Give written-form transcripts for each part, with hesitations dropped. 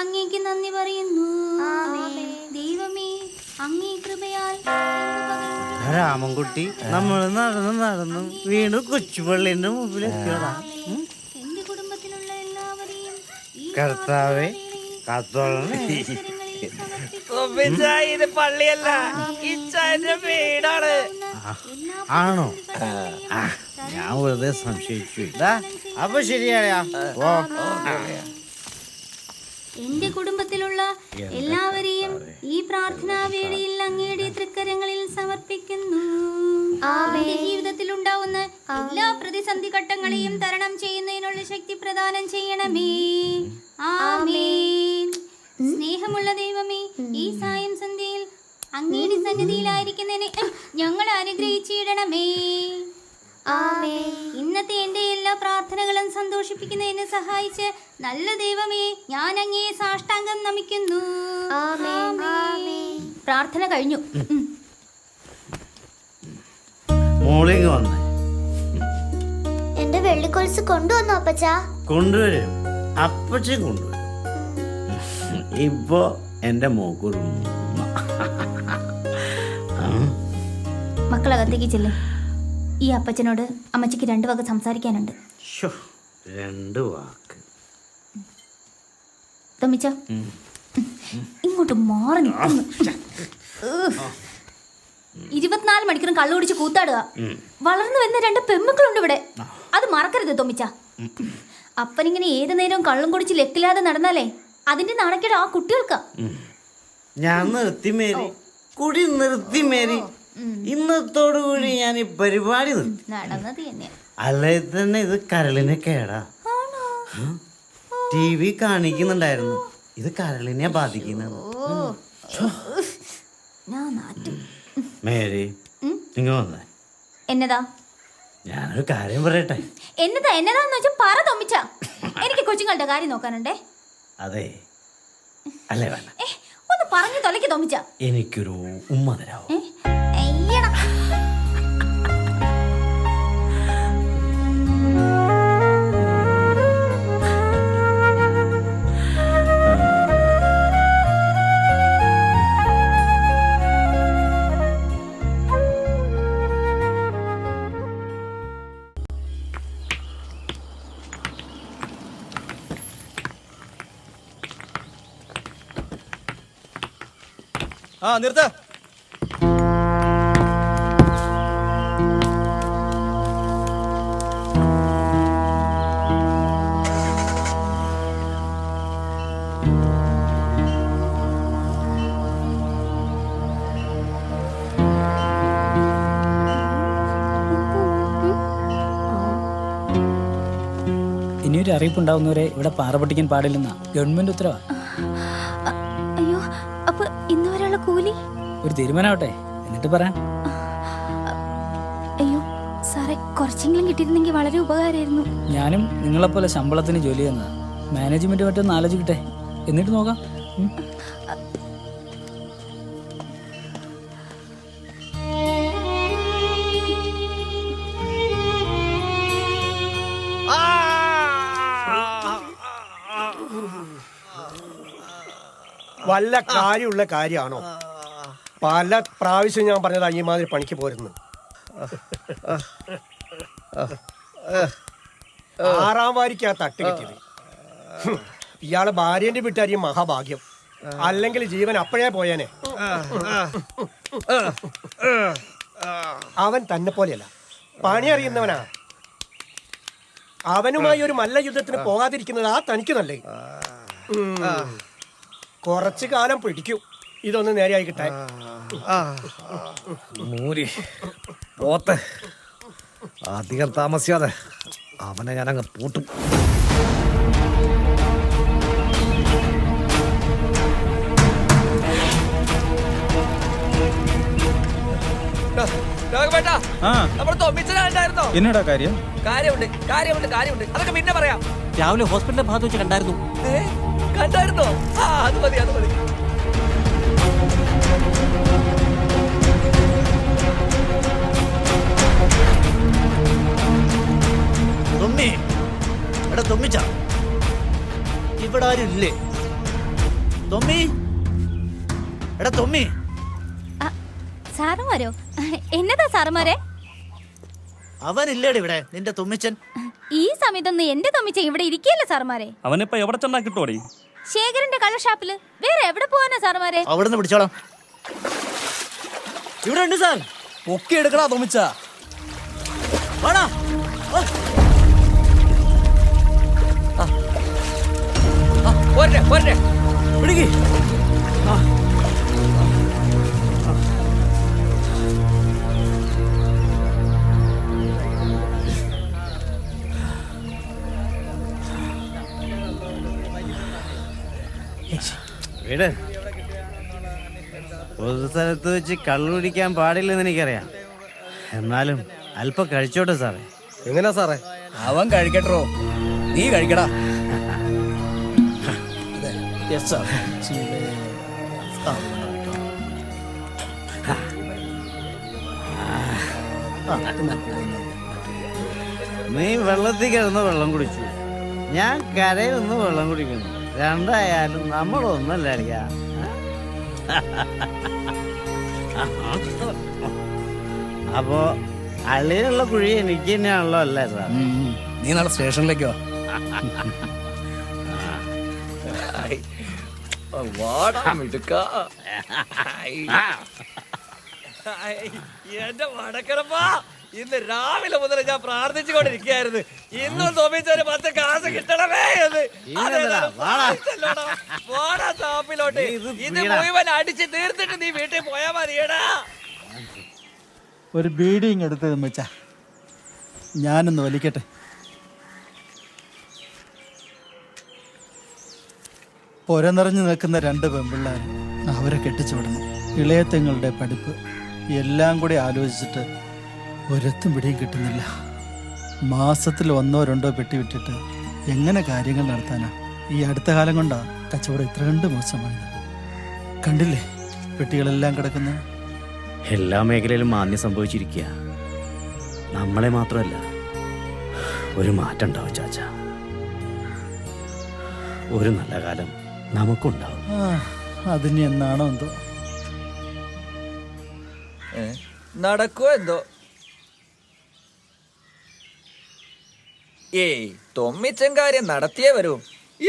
അങ്ങേക്ക് നന്ദി പറയുന്നു. ദൈവമേ, അങ്ങേ കൃപയാൽ രാമൻകുട്ടി നമ്മൾ നടന്ന് വീണ്ടും കൊച്ചുപള്ളിന്റെ മുമ്പിലെത്തിയതാ. എന്റെ കുടുംബത്തിലുള്ള എല്ലാവരെയും ഈ കർത്താവേ കാത്തോളണേ. ഇത് പള്ളിയല്ല, ഇച്ചാന്റെ വീടാണ്. ആണോ? ഞാൻ വെറുതെ സംശയിച്ചു. അപ്പൊ ശരിയാ. എന്റെ കുടുംബത്തിലുള്ള എല്ലാവരെയും ഈ പ്രാർത്ഥനാ വേളയിൽ അങ്ങയുടെ തൃക്കരങ്ങളിൽ സമർപ്പിക്കുന്നു. എന്റെ ജീവിതത്തിൽ ഉണ്ടാവുന്ന എല്ലാ പ്രതിസന്ധി ഘട്ടങ്ങളെയും തരണം ചെയ്യുന്നതിനുള്ള ശക്തി പ്രദാനം ചെയ്യണമേ. ആമേൻ. സ്നേഹമുള്ള ദൈവമേ, ഈ സായം സന്ധ്യയിൽ അങ്ങയുടെ സന്നിധിയിലായിരിക്കുന്നതിനെ ഞങ്ങൾ അനുഗ്രഹിച്ചിടണമേ. ഇന്നത്തെ എന്റെ എല്ലാ പ്രാർത്ഥനകളും സന്തോഷിപ്പിക്കുന്നതിന് സഹായിച്ച് നല്ല ദൈവമേ, ഞാൻ അങ്ങയെ സാഷ്ടാംഗം നമിക്കുന്നു. പ്രാർത്ഥന കഴിഞ്ഞു. മോളിങ് വന്നേ. എന്റെ വെള്ളിക്കൊലുസ് കൊണ്ടുവന്നു അപ്പച്ചാ? കൊണ്ടുവരും, അപ്പച്ചൻ കൊണ്ടുവരും. ഇപ്പൊ എന്റെ മോക്കൊരു മക്കളകത്തേക്ക് ചെല്ലേ. ഈ അപ്പച്ചനോട് അമ്മച്ചിക്ക് 2 വാക്ക് സംസാരിക്കാനുണ്ട്. 2 വാക്ക്? തമ്മിച്ച ഇങ്ങോട്ട് മാറി നിൽക്കുന്നു. 24 മണിക്കൂറും കള്ളു കുടിച്ച് കൂത്താടുക. വളർന്നു വരുന്ന 2 പെമ്മക്കളുണ്ട് ഇവിടെ. അത് മറക്കരുത് തൊമ്മിച്ച. അപ്പനിങ്ങനെ ഏത് നേരവും കള്ളും കുടിച്ച് ലെക്കില്ലാതെ നടന്നാലേ അതിന്റെ നാണക്കേട് ആ കുട്ടികൾക്കാ. ഞാൻ നിർത്തി മേരി, കുടി നിർത്തി മേരി. ഇന്നത്തോടു കൂടി ഞാൻ ഈ പരിപാടി നിർത്തി. നടന്നത് തന്നെ. അല്ലേ തന്നെ ഇത് കരളിനെ കേടാ. TV കാണിക്കുന്നുണ്ടായിരുന്നു, ഇത് കരളിനെ ബാധിക്കുന്നത്. മേരി, നിങ്ങൾ വന്നേ. എന്നതാ? ഞാനൊരു കാര്യം പറയട്ടെ. എന്നതാന്ന് വെച്ചാ പറ തൊമ്മിച്ച. എനിക്ക് കൊച്ചുങ്ങളുടെ കാര്യം നോക്കാനുണ്ടേ. അതെ, അല്ലേ വേണ്ട, ഒന്ന് പറഞ്ഞു തൊലക്ക് തൊമ്മിച്ച. എനിക്കൊരു ഉമ്മ തരാവോ? നിർത്ത. ഇനിയൊരു അറിയിപ്പുണ്ടാവുന്നവരെ ഇവിടെ പാറ പൊട്ടിക്കാൻ പാടില്ലെന്നാ ഗവൺമെന്റ് ഉത്തരവാ. അയ്യോ, അപ്പൊ ഇന്ന് വരെയുള്ള കൂലി? ഒരു തീരുമാനമാവട്ടെ, എന്നിട്ട് പറയാം. അയ്യോ സാറേ, കുറച്ചെങ്കിലും കിട്ടിയിരുന്നെങ്കിൽ വളരെ ഉപകാരമായിരുന്നു. ഞാനും നിങ്ങളെപ്പോലെ ശമ്പളത്തിന് ജോലി ചെയ്യുന്നതാ. മാനേജ്മെന്റ് മറ്റൊന്ന് ആലോചിക്കട്ടെ, എന്നിട്ട് നോക്കാം. വല്ല കാര്യമുള്ള കാര്യമാണോ? പല പ്രാവശ്യം ഞാൻ പറഞ്ഞതാ ഈ മാതിരി പണിക്ക് പോരുന്നു. 6ാം വാരിക്കാ തട്ട് കിട്ടിയത്. ഇയാളെ ഭാര്യന്റെ വീട്ടുകാരിയും മഹാഭാഗ്യം, അല്ലെങ്കിൽ ജീവൻ അപ്പോഴേ പോയേനെ. അവൻ തന്നെ പോലെയല്ല, പണി അറിയുന്നവനാ. അവനുമായി ഒരു മല്ല യുദ്ധത്തിന് പോകാതിരിക്കുന്നത് ആ തനിക്ക് നല്ലേ. കുറച്ചു കാലം പിടിക്കും ഇതൊന്ന് നേരെയായി കിട്ടാൻ. അധികം താമസിയാതെ അവനെ ഞാനങ്ങ് പൂട്ടും. എന്നടാ കാര്യം? കാര്യമുണ്ട്, അതൊക്കെ പിന്നെ പറയാം. രാവിലെ ഹോസ്പിറ്റലിലെ ഭാഗത്ത് വെച്ച് കണ്ടായിരുന്നു. കണ്ടായിരുന്നോ? അത് മതി. തൊമ്മിച്ച, ഇവിടെ ആരും ഇല്ലേ? തൊമ്മി, എടാ തൊമ്മി. സാറുമാരോ? എന്നതാ സാറുമാരെ? അവനില്ലേടി ഇവിടെ നിന്റെ തൊമ്മിച്ചൻ? ഈ സമയത്തൊന്നും എന്റെ തൊമ്മിച്ച ഇവിടെ ഇരിക്കല്ല സാറുമാരെ. അവനിപ്പോ എവിടെ ചെന്നാ കിട്ടോടി? ശേഖരന്റെ കള്ളഷാപ്പില്. വേറെ എവിടെ പോവാനാ സാറുമാരെ? അവിടുന്ന് പിടിച്ചോളാം. ഇവിടെ ഉണ്ട് സാർ. പൊക്കി എടുക്കടാ തോമിച്ച. വേണോ? പിടിക്ക്. വീട് പൊതു സ്ഥലത്ത് വെച്ച് കള്ളു കുടിക്കാൻ പാടില്ലെന്ന് എനിക്കറിയാം. എന്നാലും അല്പം കഴിച്ചോട്ടെ സാറേ. എങ്ങനെയാ സാറേ? അവൻ കഴിക്കട്ടോ, നീ കഴിക്കടാ. നീ വെള്ളത്തിൽ കിടന്ന് വെള്ളം കുടിച്ചു, ഞാൻ കരയിൽ നിന്ന് വെള്ളം കുടിക്കുന്നു. രണ്ടായാലും നമ്മളൊന്നല്ല അടിയാ. അപ്പോ അള്ളിയിലുള്ള കുഴി എനിക്ക് തന്നെയാണല്ലോ അല്ലേ സാർ? നീ നാളെ സ്റ്റേഷനിലേക്കോ? എന്റെ വടക്കരപ്പാ, ഇന്ന് രാവിലെ മുതൽ ഞാൻ പ്രാർത്ഥിച്ചുകൊണ്ടിരിക്കുകയായിരുന്നു. ഇന്നും തോമിച്ചൊരു 10 കാശ് കിട്ടണമേ എന്ന്. ഷാപ്പിലോട്ട് ഇത് മുഴുവൻ അടിച്ച് തീർത്തിട്ട് നീ വീട്ടിൽ പോയാ മതിയടാ. ഒരു ബീഡിങ് എടുത്തത് വെച്ചാ ഞാനൊന്ന് വലിക്കട്ടെ. പുര നിറഞ്ഞു നിൽക്കുന്ന 2 പെൺപിള്ളേർ, അവരെ കെട്ടിച്ചു വിടണം. ഇളയത്തങ്ങളുടെ പഠിപ്പ് എല്ലാം കൂടി ആലോചിച്ചിട്ട് ഒരെത്തും പിടിയും കിട്ടുന്നില്ല. മാസത്തിൽ 1 or 2 പെട്ടി വിട്ടിട്ട് എങ്ങനെ കാര്യങ്ങൾ നടത്താനാ? ഈ അടുത്ത കാലം കൊണ്ടാ കച്ചവടം ഇത്ര കണ്ട് മോശമായത്. കണ്ടില്ലേ പെട്ടികളെല്ലാം കിടക്കുന്നത്? എല്ലാ മേഖലയിലും മാന്യം സംഭവിച്ചിരിക്കുക. നമ്മളെ മാത്രമല്ല, ഒരു മാറ്റം ഉണ്ടാവും ചാച്ച. ഒരു നല്ല കാലം നമുക്കുണ്ടാവും. അതിന് എന്നാണോ എന്തോ. നടക്കുവോ എന്തോ. ഏയ്, തൊമ്മിച്ചൻ കാര്യം നടത്തിയേ വരൂ.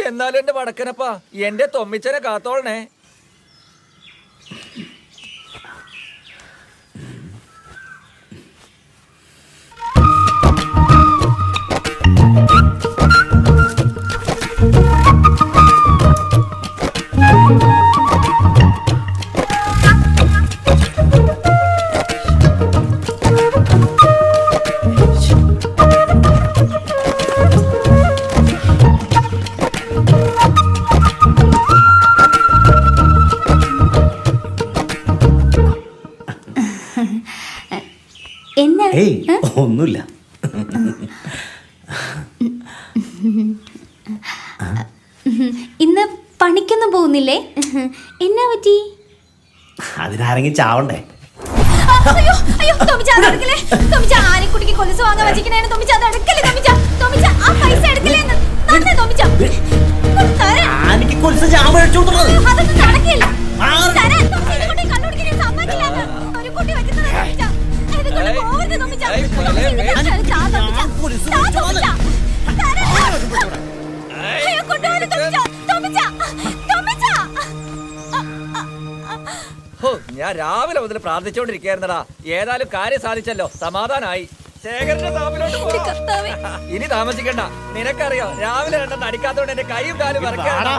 എന്നാലും എന്റെ വടക്കനപ്പാ, എന്റെ തൊമ്മിച്ചനെ കാത്തോളണേ. ഏയ്, ഒന്നുമില്ല. ഇന്ന് പണിക്കൊന്നും പോകുന്നില്ലേ? എന്നാ പറ്റി? അതിനാരെങ്കിലും ചാവണ്ടേ? അയ്യോ അയ്യോ തോമിച്ച, അത് എടുക്കലേ. തോമിച്ച, ആനക്കുട്ടിക്ക് കൊലുസ് വാങ്ങാൻ വെച്ചിരിക്കണേന്. തോമിച്ച, അത് എടുക്കല്ലേ. തോമിച്ച, തോമിച്ച, ആ പൈസ എടുക്കലേന്ന്. തന്നെ തോമിച്ച. ആനക്ക് കൊലുസ് ചാമ്പ അടിച്ചു കൊടുത്തത്. അതൊന്നും നടക്കില്ല. തരാൻ തോമിച്ച, ഇതുകൊണ്ട് കണ്ടുപിടിക്കാൻ ഞാൻ സമ്മതിക്കില്ലാന്ന്. ഒരു കുട്ടി വെക്കുന്നത് തോമിച്ച. ഇതുകൊണ്ട് പോവരുത് തോമിച്ച. അയ്യോ, കൊണ്ടുപോകരുത് തോമിച്ച. തോമിച്ച, തോമിച്ച. ഹോ, ഞാൻ രാവിലെ മുതൽ പ്രാർത്ഥിച്ചോണ്ടിരിക്കായിരുന്നടാ. ഏതായാലും കാര്യം സാധിച്ചല്ലോ, സമാധാനായി. ശേഖരന്റെ ഷാപ്പിലോട്ട് പോവാം. ഇനി താമസിക്കണ്ട. നിനക്കറിയോ, രാവിലെ 2 അടിക്കാത്തോണ്ട് എന്റെ കൈയും കാലും വിറക്കാണ്.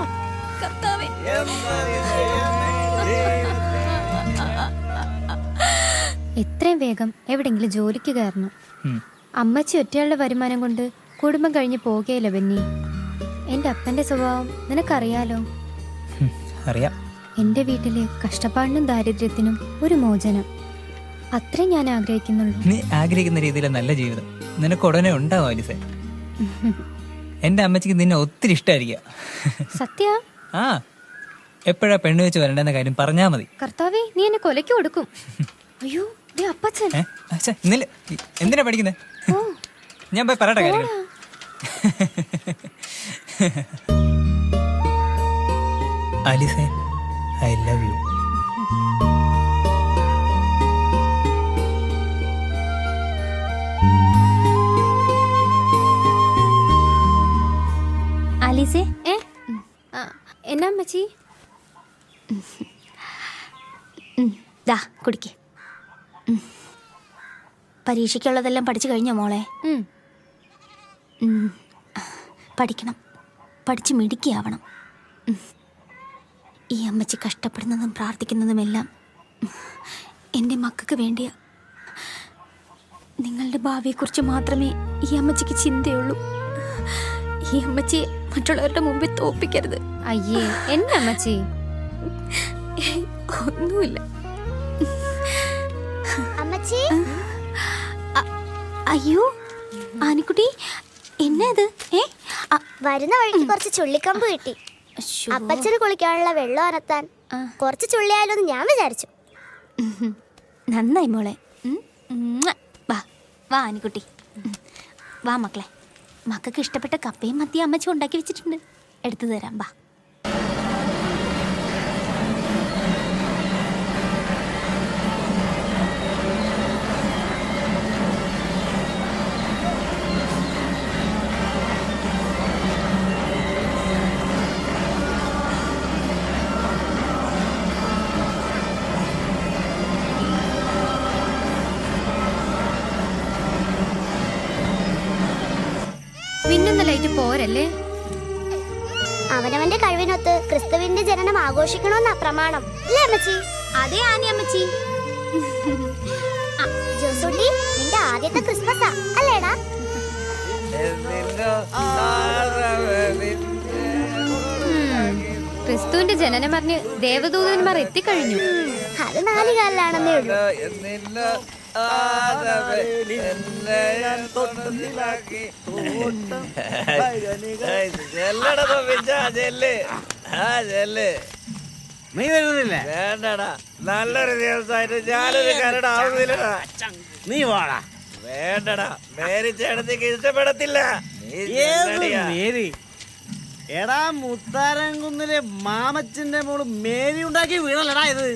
എത്രയും വേഗം എവിടെങ്കിലും ജോലിക്ക് കയറണം. അമ്മച്ചി ഒറ്റയാളുടെ വരുമാനം കൊണ്ട് കുടുംബം കഴിഞ്ഞ് പോകുകയില്ല ബെന്നി. എന്റെ അപ്പന്റെ സ്വഭാവം നിനക്കറിയാലോ. അറിയാം. എന്റെ വീട്ടിലെ കഷ്ടപ്പാടിനും ദാരിദ്ര്യത്തിനും ഒരു മോചനം, അത്രേ ഞാൻ ആഗ്രഹിക്കുന്നുള്ളൂ. നീ ആഗ്രഹിക്കുന്ന രീതിയിലെ നല്ല ജീവിതം നിനക്ക് ഉടനെ ഉണ്ടാവും അലിസെ. എന്റെ അമ്മച്ചിക്ക് നിന്നെ ഒത്തിരി ഇഷ്ടമായിരിക്കാം. സത്യ? ആ, എപ്പോഴാ പെണ്ണ് വെച്ച് വരണ്ടെന്ന കാര്യം പറഞ്ഞാ മതി. കർത്താവേ, നീ എന്നെ കൊലയ്ക്ക് കൊടുക്കും. അയ്യോ, അപ്പച്ചൻ. ഇന്നലെ എന്തിനാ പഠിക്കുന്നേ? ഞാൻ പോയി പറയട്ടെ കാര്യങ്ങൾ. ആലിസേ, ഐ ലവ് യു. ആലീസേ, ആ, എന്നാ അമ്മച്ചി? ദാ കുടിക്ക്. പരീക്ഷയ്ക്കുള്ളതെല്ലാം പഠിച്ചു കഴിഞ്ഞോ മോളെ? പഠിക്കണം, പഠിച്ച് മിടുക്കിയാവണം. ഈ അമ്മച്ചി കഷ്ടപ്പെടുന്നതും പ്രാർത്ഥിക്കുന്നതുമെല്ലാം എൻ്റെ മക്കൾക്ക് വേണ്ടിയാ. നിങ്ങളുടെ ഭാവിയെക്കുറിച്ച് മാത്രമേ ഈ അമ്മച്ചിക്ക് ചിന്തയുള്ളൂ. ഈ അമ്മച്ചിയെ മറ്റുള്ളവരുടെ മുമ്പിൽ തോപ്പിക്കരുത്. അയ്യേ, എന്നെ അമ്മച്ചി. ഒന്നുമില്ല അമ്മച്ചി. അയ്യോ ആനിക്കുട്ടി, എന്നാ ഇത്? വരുന്ന വഴിക്ക് കുറച്ച് ചുള്ളിക്കമ്പ് കിട്ടി. അപ്പച്ചന് കുളിക്കാനുള്ള വെള്ളം അനത്താൻ കുറച്ച് ചുള്ളിയായാലോന്ന് ഞാൻ വിചാരിച്ചു. നന്നായി മോളെ. വാ വാ ആനിക്കുട്ടി, വാ മക്കളെ. മക്കൾക്ക് ഇഷ്ടപ്പെട്ട കപ്പയും മത്തിയും അമ്മച്ചി ഉണ്ടാക്കി വെച്ചിട്ടുണ്ട്, എടുത്തു തരാം. വാ. പിന്നൊന്ന് ലൈറ്റ് പോരല്ലേ? അവനവന്റെ കഴിവിനൊത്ത് ക്രിസ്തുവിന്റെ ജനനം ആഘോഷിക്കണമെന്നാ പ്രമാണം, അല്ലേ അമ്മച്ചി? അതെ ആനി അമ്മച്ചി. ജോസൂട്ടി, നിന്റെ ആദ്യത്തെ ക്രിസ്മസാ അല്ലേടാ? ക്രിസ്തുവിന്റെ ജനനം പറഞ്ഞ് ദേവദൂതന്മാർ എത്തിക്കഴിഞ്ഞു. അത് 4 കാലിലാണെന്നേ ഉള്ളൂ. നീ വരുന്നില്ല? വേണ്ടടാ, നല്ലൊരു ദിവസമായിട്ട് ഞാനൊരു കരട് ആവുന്നില്ലടാ. നീ വാടാ. വേണ്ടടാ, മേരി ചേട്ടത്തേക്ക് ഇഷ്ടപ്പെടത്തില്ല. ഏത് മേരി? എടാ, മുത്താരംകുന്നിലെ മാമച്ചന്റെ മോള് മേരി ഉണ്ടാക്കി വീടല്ലടാ ഇത്.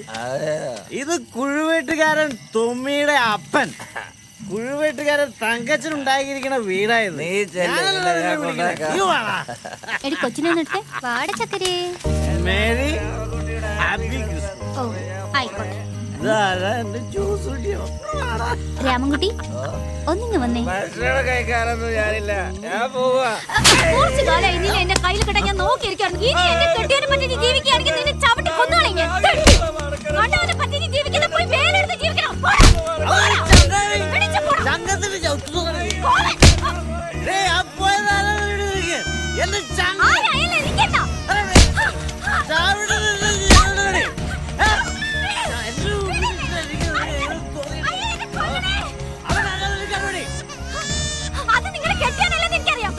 ഇത് കുഴുവേട്ടുകാരൻ തൊമ്മിയുടെ അപ്പൻ, കുഴുവേട്ടുകാരൻ തങ്കച്ചൻ ഉണ്ടാക്കിയിരിക്കുന്ന വീടായത്. എടി കൊച്ചിനെ നിർത്തേ. വാട ചക്കരേ. Mary, happy Christmas. ഓ ആയിക്കോട്ടെ. ജ്യൂസ് രാമൻകുട്ടി, ഒന്നിങ്ങ് വന്നേ. ഭക്ഷണം കഴിക്കാനൊന്നും ഞാനില്ല, ഞാൻ പോവാ. കുറച്ച് കാലമായി നീ എന്റെ കയ്യിൽ കിട്ടാൻ ഞാൻ നോക്കിയിരിക്കായിരുന്നു. ഇനി എന്നെ കെട്ടിയതിനെ പറ്റി നീ ജീവിക്കുകയാണെങ്കിൽ നിന്നെ ചവിട്ടി കൊന്നോളെ ഞാൻ. കണ്ടവനെ പറ്റി നീ ജീവിക്കുന്ന പോയി വേലെടുത്ത് ജീവിക്കണം. അത് നിങ്ങളെ കെട്ടിയാനല്ലെന്ന് എനിക്കറിയാം.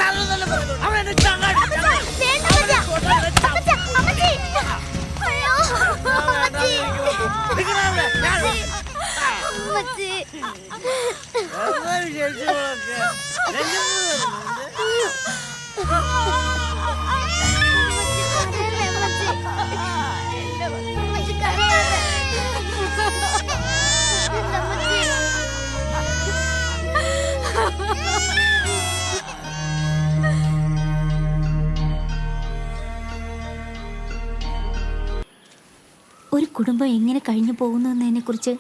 ഒരു കുടുംബം എങ്ങനെ കഴിഞ്ഞു പോകുന്നു എന്നതിനെക്കുറിച്ച്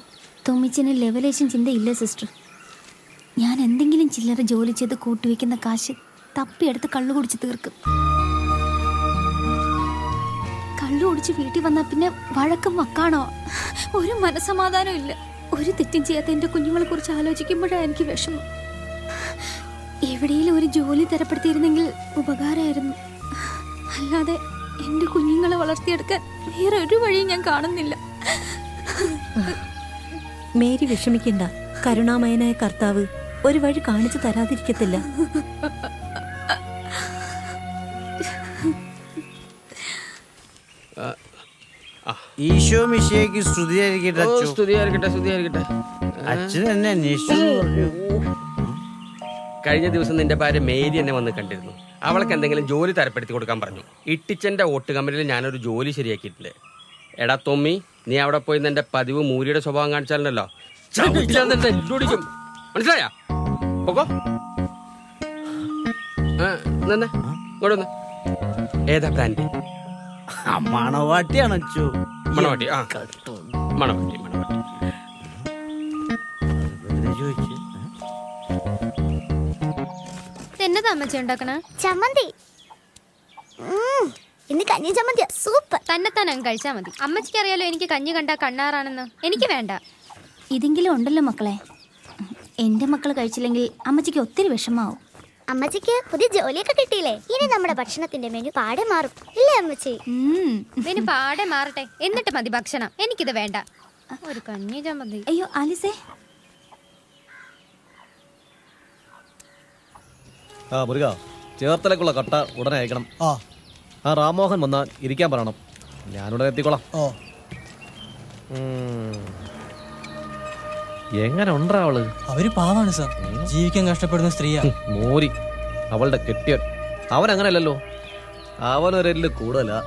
തൊമ്മിച്ചിന് ലെവലേഷൻ ചിന്തയില്ല സിസ്റ്റർ. ഞാൻ എന്തെങ്കിലും ചില്ലറ ജോലി ചെയ്ത് കൂട്ടിവെക്കുന്ന കാശ് തപ്പിയെടുത്ത് കള്ളു കുടിച്ച് തീർക്കും. കള്ളു കുടിച്ച് വീട്ടിൽ വന്നാൽ പിന്നെ വഴക്കും വക്കാണോ, ഒരു മനസ്സമാധാനം ഇല്ല. ഒരു തെറ്റും ചെയ്യാത്ത എൻ്റെ കുഞ്ഞുങ്ങളെ കുറിച്ച് ആലോചിക്കുമ്പോഴാണ് എനിക്ക് വിഷമം. എവിടെയെങ്കിലും ഒരു ജോലി തരപ്പെടുത്തിയിരുന്നെങ്കിൽ ഉപകാരമായിരുന്നു. അല്ലാതെ എൻ്റെ കുഞ്ഞുങ്ങളെ വളർത്തിയെടുക്കാൻ വേറെ ഒരു വഴിയും ഞാൻ കാണുന്നില്ല. മേരി വിഷമിക്കണ്ട, കരുണാമയനായ കർത്താവ് ഒരു വഴി കാണിച്ചു തരാതിരിക്കത്തില്ല. ഈശോ മിശിഹായ്ക്ക് സ്തുതിയായിരിക്കട്ടെ. സ്തുതിയായിരിക്കട്ടെ, സ്തുതിയായിരിക്കട്ടെ. അച്ഛൻ എന്നെ അന്വേഷിച്ചു പറഞ്ഞു. കഴിഞ്ഞ ദിവസം നിന്റെ ഭാര്യ മേരി എന്നെ വന്ന് കണ്ടിരുന്നു. അവൾക്ക് എന്തെങ്കിലും ജോലി തരപ്പെടുത്തി കൊടുക്കാൻ പറഞ്ഞു. ഇട്ടിച്ചന്റെ ഓട്ട് കമ്പനിയിൽ ഞാനൊരു ജോലി ശരിയാക്കിയിട്ടുണ്ട്. എടാ തൊമ്മി, നീ അവിടെ പോയി നിന്റെ പതിവ് മൂരിയുടെ സ്വഭാവം കാണിച്ചാലല്ലോ ചവിട്ടിക്കും. മനസ്സിലായാ? പോക്കോ. ഇങ്ങോട്ട് വന്ന്. ഏതാ ബ്രാൻഡ്? മണവാട്ടിയാണ് അച്ചു. മണവാട്ടി. ആ മണവാട്ടി. ചോദിച്ചു എന്നതാ അമ്മച്ചി ഉണ്ടാക്കണ? ചമ്മന്തി. ഇന്ന് കഞ്ഞി ചമ്മന്തിയാ, സൂപ്പർ. തന്നെത്താൻ അങ്ങ് കഴിച്ചാ മതി. അമ്മച്ചിക്ക് അറിയാലോ എനിക്ക് കഞ്ഞി കണ്ടാ കണ്ണാറാണെന്ന്. എനിക്ക് വേണ്ട. ഇതെങ്കിലും ഉണ്ടല്ലോ മക്കളെ. എന്റെ മക്കൾ കഴിച്ചില്ലെങ്കിൽ അമ്മച്ചിക്ക് ഒത്തിരി വിഷമാവും. അമ്മച്ചിക്ക് പുതിയ ജോലിയൊക്കെ കിട്ടിയില്ലേ? ഇനി നമ്മുടെ ഭക്ഷണത്തിന്റെ മെനു പാടെ മാറും, ഇല്ലേ അമ്മച്ചി? മെനു പാടെ മാറട്ടെ, എന്നിട്ട് മതി ഭക്ഷണം. എനിക്കിത് വേണ്ട. ഒരു കഞ്ഞി ചമ്മന്തി. അയ്യോ ആലിസേ, ആ മുരുക, ചേർത്തലക്കുള്ള കട്ട ഉടനെ അയക്കണം. ആ റാംമോഹൻ വന്നാൽ ഇരിക്കാൻ പറയണം. ഞാനുടനെ എത്തിക്കോളാം. എങ്ങനെ ഉണ്ടാ അവള്? അവര് പാവാണ് സാർ, ജീവിക്കാൻ കഷ്ടപ്പെടുന്ന സ്ത്രീയാ. മോരി അവളുടെ കെട്ടിയൻ. അവൻ അങ്ങനെയല്ലല്ലോ, അവനൊരെല്ല് കൂടുതലാ.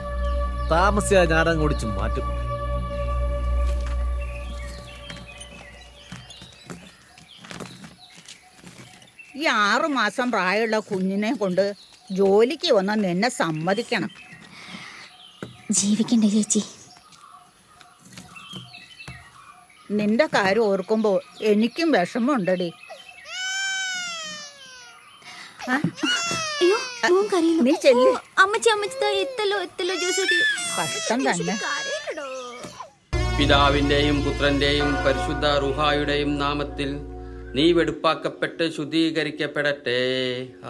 താമസിയാ ഞാനങ്ങ് ഓടിച്ചു മാറ്റും. ഈ 6 മാസം പ്രായമുള്ള കുഞ്ഞിനെ കൊണ്ട് ജോലിക്ക് വന്നാൽ നിന്നെ സമ്മതിക്കണം. ജീവിക്കണ്ടേ ചേച്ചി? നിന്റെ കാര്യം ഓർക്കുമ്പോ എനിക്കും വിഷമമുണ്ടടി. അയ്യോ മോൻ കരയുന്നു. നീ ചെല്ല്. അമ്മച്ചി അമ്മച്ചി എത്തല്ലോ ജ്യൂസ്. കഷ്ടം തന്നെ. പിതാവിന്റെയും പുത്രന്റെയും പരിശുദ്ധ റുഹായുടെയും നാമത്തിൽ നീ വെടുപ്പാക്കപ്പെട്ട് ശുദ്ധീകരിക്കപ്പെടട്ടെ.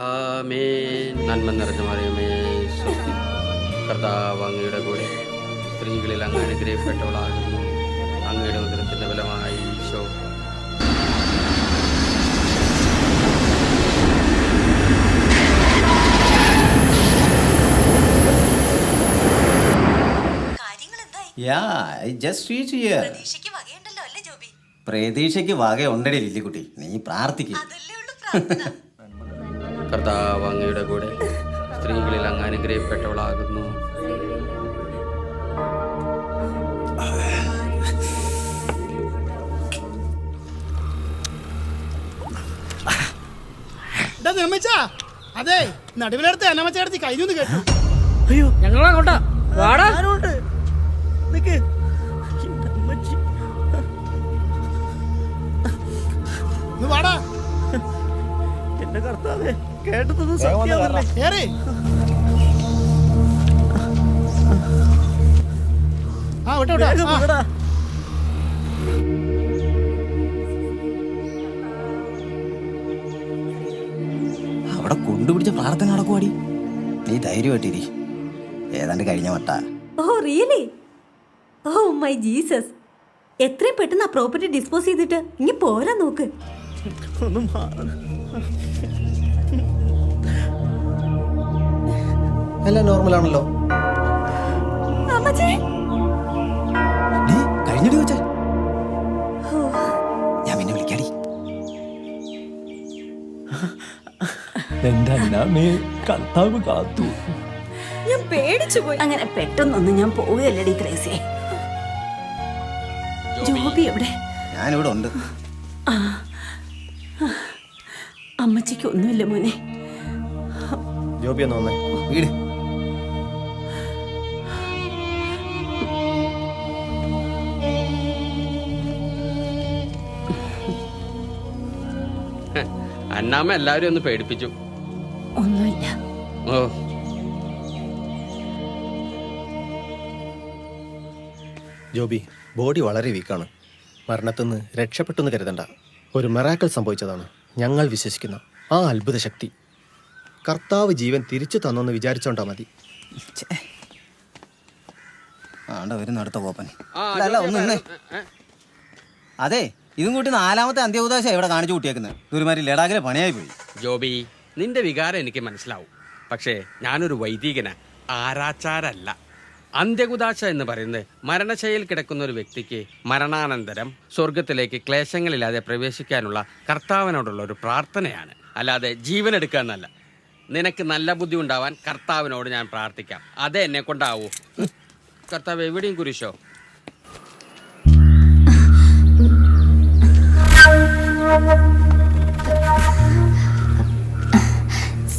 ആമേൻ. നന്മ നിറഞ്ഞ മറിയമേ സ്വസ്തി. കർത്താവ് അങ്ങയുടെ കൂടെ സ്ത്രീകളിൽ അങ്ങ് അനുഗ്രഹിക്കപ്പെട്ടവളാകുന്നു. അങ്ങയുടെ ഉദരത്തിന്റെ ഫലമായി ഈശോ. പ്രതീക്ഷയ്ക്ക് വകയുണ്ടടി ലില്ലിക്കുട്ടി, നീ പ്രാർത്ഥിക്കും. കർത്താവ് അങ്ങയുടെ കൂടെ സ്ത്രീകളിൽ അങ്ങ് അനുഗ്രഹിക്കപ്പെട്ടവളാകുന്നു. അതെ, നടുവിലെടുത്ത് അനമച്ചേർത്തി കഴിഞ്ഞു കേട്ടു. അയ്യോ ഞങ്ങളങ്ങോട്ടാ. വാടാ. വാടാ. എന്റെ കർത്താവേ, കേട്ടത് സത്യമല്ലേ? ആ വിട്ടോ. അവിടെ കൊണ്ടുപിടിച്ച പ്രാർത്ഥന നടക്കുവാടി. നീ ധൈര്യമായിട്ടിരി, ഏതാണ്ട് കഴിഞ്ഞ വട്ട. Oh really? Oh my Jesus. എത്രയും പെട്ടെന്ന് ആ പ്രോപ്പർട്ടി ഡിസ്പോസ് ചെയ്തിട്ട് ഇനി പോരാ നോക്ക്. എല്ലാം നോർമലാണല്ലോ. കഴിഞ്ഞിട്ട് വെച്ചേ, ഞാൻ പിന്നെ വിളിക്കാടി. എന്റെ അന്നാമേ, കർത്താവ് കാത്തു. ഞാൻ പേടിച്ചു പോയി. അങ്ങനെ പെട്ടെന്നൊന്നും ഞാൻ പോവുകയല്ലടി ത്രേസ്യേ. ജോബി എവിടെ? ഞാനിവിടെ ഉണ്ട്. അമ്മച്ചിക്ക് ഒന്നുമില്ല മോനെ. ജോബി ഒന്ന് വന്നേ. വീട് അന്നാമ്മ എല്ലാവരും ഒന്ന് പേടിപ്പിച്ചു. ഒന്നുമില്ല. ഓ ജോബി, ബോഡി വളരെ വീക്കാണ്. മരണത്തിന്ന് രക്ഷപ്പെട്ടെന്ന് കരുതണ്ട. ഒരു മിറാക്കിൾ സംഭവിച്ചതാണ് ഞങ്ങൾ വിശ്വസിക്കുന്ന ആ അത്ഭുത ശക്തി. കർത്താവ് ജീവൻ തിരിച്ചു തന്നെന്ന് വിചാരിച്ചോണ്ടാ മതി. വരുന്ന അടുത്ത കോപ്പൻ. അല്ല ഒന്ന്. അതെ, ഇതും കൂട്ടി 4ാമത്തെ അന്ത്യവകാശ ഇവിടെ കാണിച്ചു കൂട്ടിയേക്കുന്നത്. ഒരുമാതിരി ലഡാക്കിലെ പണിയായി പോയി. ജോബി, നിന്റെ വികാരം എനിക്ക് മനസ്സിലാവും. പക്ഷേ ഞാനൊരു വൈദികന, ആരാച്ചാരല്ല. അന്ത്യകുദാശ എന്ന് പറയുന്നത് മരണശൈലിയിൽ കിടക്കുന്ന ഒരു വ്യക്തിക്ക് മരണാനന്തരം സ്വർഗത്തിലേക്ക് ക്ലേശങ്ങളില്ലാതെ പ്രവേശിക്കാനുള്ള കർത്താവിനോടുള്ള ഒരു പ്രാർത്ഥനയാണ്. അല്ലാതെ ജീവൻ എടുക്കുക എന്നല്ല. നിനക്ക് നല്ല ബുദ്ധി ഉണ്ടാവാൻ കർത്താവിനോട് ഞാൻ പ്രാർത്ഥിക്കാം. അതേ എന്നെ കൊണ്ടാവൂ. കർത്താവ് എവിടെയും കുരിശോ?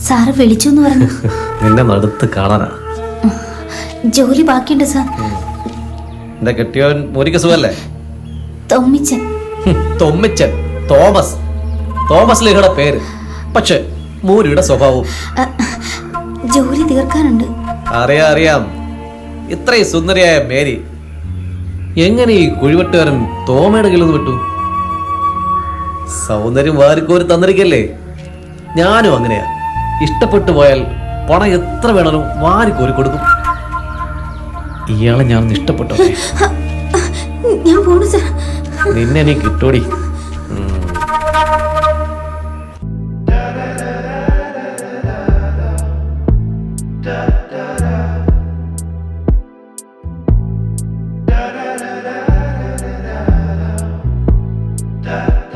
സാറ് വിളിച്ചു എന്ന് പറഞ്ഞു. നിന്നെ നടുത്ത് കാണാനാ. ജോലി ബാക്കിയുണ്ട് സാർ. എന്റെ കെട്ടിയവൻ മോനിക്ക് സുഖല്ലേ? തൊമ്മിച്ചൻ. തൊമ്മിച്ചൻ. തോമസ് ലീഹയുടെ പേര്, പക്ഷെ മൂരിയുടെ സ്വഭാവവും. ജോലി തീർക്കാനുണ്ട്. അറിയാം. ഇത്രയും സുന്ദരിയായ മേരി എങ്ങനെ ഈ കുഴിവെട്ടുകാരൻ തോമയുടെ കയ്യിൽ നിന്ന് വിട്ടു? സൗന്ദര്യം വാരിക്കോരി തന്നിരിക്കല്ലേ. ഞാനും അങ്ങനെയാ. ഇഷ്ടപ്പെട്ടു പോയാൽ പണം എത്ര വേണമല്ലോ വാരിക്കോരി കൊടുക്കും. ഇയാളെ ഞാൻ ഇഷ്ടപ്പെട്ടു. ഞാൻ പോണു സാർ. നിന്നെ നീ കിട്ടോടി. Da